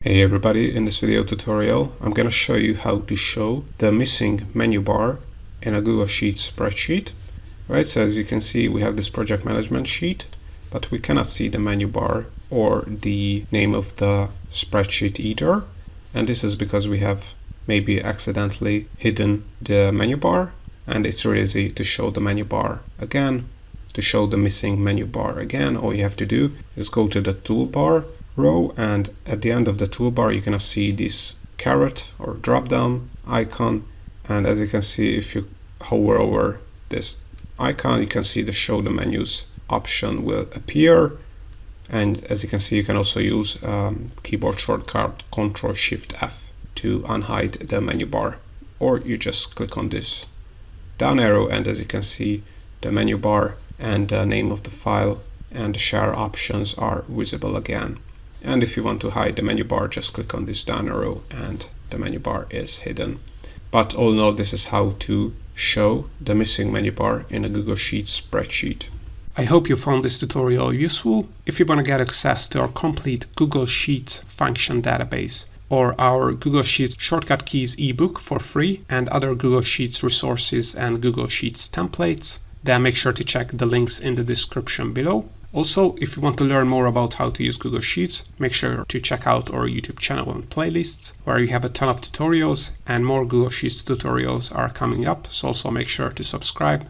Hey everybody, in this video tutorial I'm going to show you how to show the missing menu bar in a Google Sheets spreadsheet. Right, so as you can see we have this project management sheet, but we cannot see the menu bar or the name of the spreadsheet either. And this is because we have maybe accidentally hidden the menu bar, and it's really easy to show the menu bar again. To show the missing menu bar again, all you have to do is go to the toolbar row, and at the end of the toolbar you're gonna see this caret or drop down icon, and as you can see, if you hover over this icon you can see the show the menus option will appear. And as you can see, you can also use keyboard shortcut Ctrl+Shift+F to unhide the menu bar, or you just click on this down arrow, and as you can see the menu bar and the name of the file and the share options are visible again. And if you want to hide the menu bar, just click on this down arrow and the menu bar is hidden. But all in all, this is how to show the missing menu bar in a Google Sheets spreadsheet. I hope you found this tutorial useful. If you want to get access to our complete Google Sheets function database, or our Google Sheets Shortcut Keys ebook for free, and other Google Sheets resources and Google Sheets templates, then make sure to check the links in the description below. Also, if you want to learn more about how to use Google Sheets, make sure to check out our YouTube channel and playlists, where you have a ton of tutorials, and more Google Sheets tutorials are coming up, so also make sure to subscribe.